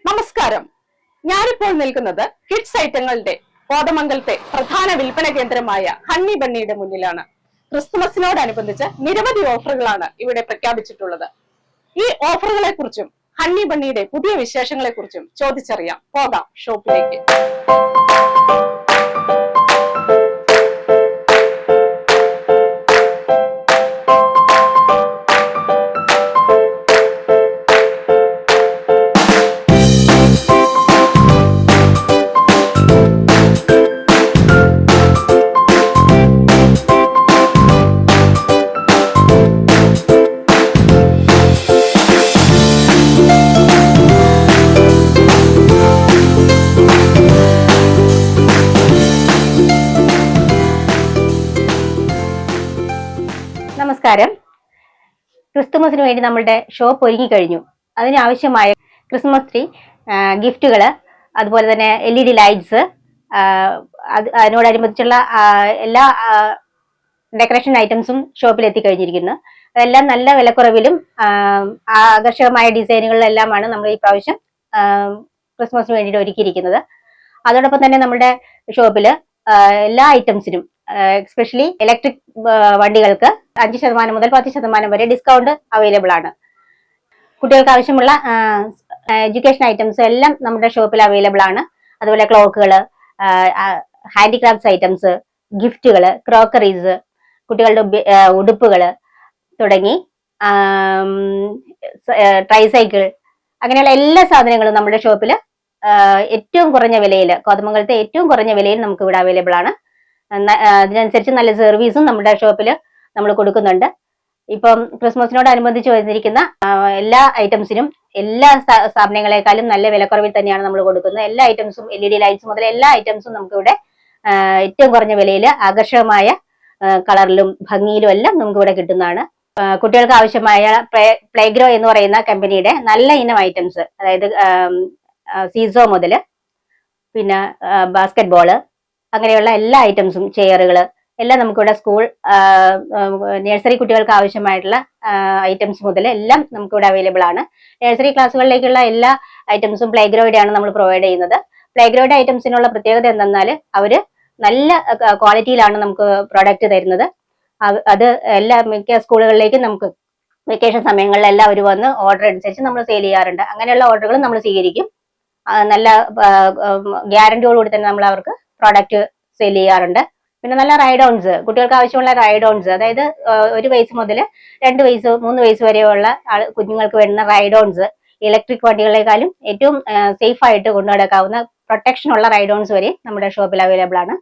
നമസ്കാരം. ഞാനിപ്പോൾ നിൽക്കുന്നത് കിഡ്സ് ഐറ്റങ്ങളുടെ കോതമംഗലത്തെ പ്രധാന വിൽപ്പന കേന്ദ്രമായ ഹണ്ണി ബണ്ണിയുടെ മുന്നിലാണ്. ക്രിസ്തുമസിനോടനുബന്ധിച്ച് നിരവധി ഓഫറുകളാണ് ഇവിടെ പ്രഖ്യാപിച്ചിട്ടുള്ളത്. ഈ ഓഫറുകളെ കുറിച്ചും ഹണ്ണി ബണ്ണിയുടെ പുതിയ വിശേഷങ്ങളെ കുറിച്ചും ചോദിച്ചറിയാം. പോകാം ഷോപ്പിലേക്ക്. നമസ്കാരം. ക്രിസ്തുമസിന് വേണ്ടി നമ്മളുടെ ഷോപ്പ് ഒരുങ്ങിക്കഴിഞ്ഞു. അതിനാവശ്യമായ ക്രിസ്മസ് ട്രീ, ഗിഫ്റ്റുകൾ, അതുപോലെ തന്നെ LED ലൈറ്റ്സ്, അതിനോടനുബന്ധിച്ചുള്ള എല്ലാ ഡെക്കറേഷൻ ഐറ്റംസും ഷോപ്പിൽ എത്തിക്കഴിഞ്ഞിരിക്കുന്നു. അതെല്ലാം നല്ല വിലക്കുറവിലും ആകർഷകമായ ഡിസൈനുകളിലെല്ലാമാണ് നമ്മൾ ഈ പ്രാവശ്യം ക്രിസ്മസിന് വേണ്ടിയിട്ട് ഒരുക്കിയിരിക്കുന്നത്. അതോടൊപ്പം തന്നെ നമ്മുടെ ഷോപ്പിൽ എല്ലാ ഐറ്റംസിനും, എസ്പെഷ്യലി ഇലക്ട്രിക് വണ്ടികൾക്ക് 5% മുതൽ 10% വരെ ഡിസ്കൗണ്ട് അവൈലബിൾ ആണ്. കുട്ടികൾക്ക് ആവശ്യമുള്ള എഡ്യൂക്കേഷൻ ഐറ്റംസ് എല്ലാം നമ്മുടെ ഷോപ്പിൽ അവൈലബിൾ ആണ്. അതുപോലെ ക്ലോക്കുകൾ, ഹാൻഡിക്രാഫ്റ്റ്സ് ഐറ്റംസ്, ഗിഫ്റ്റുകൾ, ക്രോക്കറീസ്, കുട്ടികളുടെ ഉടുപ്പുകൾ തുടങ്ങി ട്രൈസൈക്കിൾ, അങ്ങനെയുള്ള എല്ലാ സാധനങ്ങളും നമ്മുടെ ഷോപ്പിൽ ഏറ്റവും കുറഞ്ഞ വിലയിൽ, കോതമംഗലത്തെ ഏറ്റവും കുറഞ്ഞ വിലയിൽ നമുക്ക് ഇവിടെ അവൈലബിൾ ആണ്. അതിനനുസരിച്ച് നല്ല സർവീസും നമ്മുടെ ഷോപ്പിൽ നമ്മൾ കൊടുക്കുന്നുണ്ട്. ഇപ്പം ക്രിസ്മസിനോടനുബന്ധിച്ച് വന്നിരിക്കുന്ന എല്ലാ ഐറ്റംസിനും എല്ലാ സ്ഥാപനങ്ങളെക്കാളും നല്ല വിലക്കുറവിൽ തന്നെയാണ് നമ്മൾ കൊടുക്കുന്നത്. എല്ലാ ഐറ്റംസും LED ലൈറ്റ്സ് മുതൽ എല്ലാ ഐറ്റംസും നമുക്കിവിടെ ഏറ്റവും കുറഞ്ഞ വിലയിൽ ആകർഷകമായ കളറിലും ഭംഗിയിലും എല്ലാം നമുക്കിവിടെ കിട്ടുന്നതാണ്. കുട്ടികൾക്ക് ആവശ്യമായ പ്ലേഗ്രോ എന്ന് പറയുന്ന കമ്പനിയുടെ നല്ല ഇനം ഐറ്റംസ്, അതായത് സീസോ മുതൽ പിന്നെ ബാസ്കറ്റ് ബോള്, അങ്ങനെയുള്ള എല്ലാ ഐറ്റംസും, ചെയറുകൾ എല്ലാം നമുക്കിവിടെ സ്കൂൾ നഴ്സറി കുട്ടികൾക്ക് ആവശ്യമായിട്ടുള്ള ഐറ്റംസ് മുതൽ എല്ലാം നമുക്കിവിടെ അവൈലബിൾ ആണ്. നഴ്സറി ക്ലാസ്സുകളിലേക്കുള്ള എല്ലാ ഐറ്റംസും പ്ലേഗ്രൗഡാണ് നമ്മൾ പ്രൊവൈഡ് ചെയ്യുന്നത്. പ്ലേഗ്രൗഡ് ഐറ്റംസിനുള്ള പ്രത്യേകത എന്തെന്നാൽ അവർ നല്ല ക്വാളിറ്റിയിലാണ് നമുക്ക് പ്രോഡക്റ്റ് തരുന്നത്. അത് മിക്ക സ്കൂളുകളിലേക്കും നമുക്ക് വെക്കേഷൻ സമയങ്ങളിലെല്ലാം അവർ വന്ന് ഓർഡർ അനുസരിച്ച് നമ്മൾ സെയിൽ ചെയ്യാറുണ്ട്. അങ്ങനെയുള്ള ഓർഡറുകൾ നമ്മൾ സ്വീകരിക്കും. നല്ല ഗ്യാരണ്ടിയോടുകൂടി തന്നെ നമ്മൾ അവർക്ക് പ്രോഡക്റ്റ് സെയിൽ ചെയ്യാറുണ്ട്. പിന്നെ നല്ല റൈഡ് ഓൺസ്, കുട്ടികൾക്ക് ആവശ്യമുള്ള റൈഡ് ഓൺസ്, അതായത് 1 വയസ്സ് മുതൽ 2 വയസ്സ് 3 വയസ്സ് വരെയുള്ള കുഞ്ഞുങ്ങൾക്ക് വേണ്ടുന്ന റൈഡ് ഓൺസ്, ഇലക്ട്രിക് വണ്ടികളെക്കാളും ഏറ്റവും സേഫ് ആയിട്ട് കൊണ്ടു നടക്കാവുന്ന പ്രൊട്ടക്ഷൻ ഉള്ള റൈഡ് ഓൺസ് വരെ നമ്മുടെ ഷോപ്പിൽ അവൈലബിൾ ആണ്.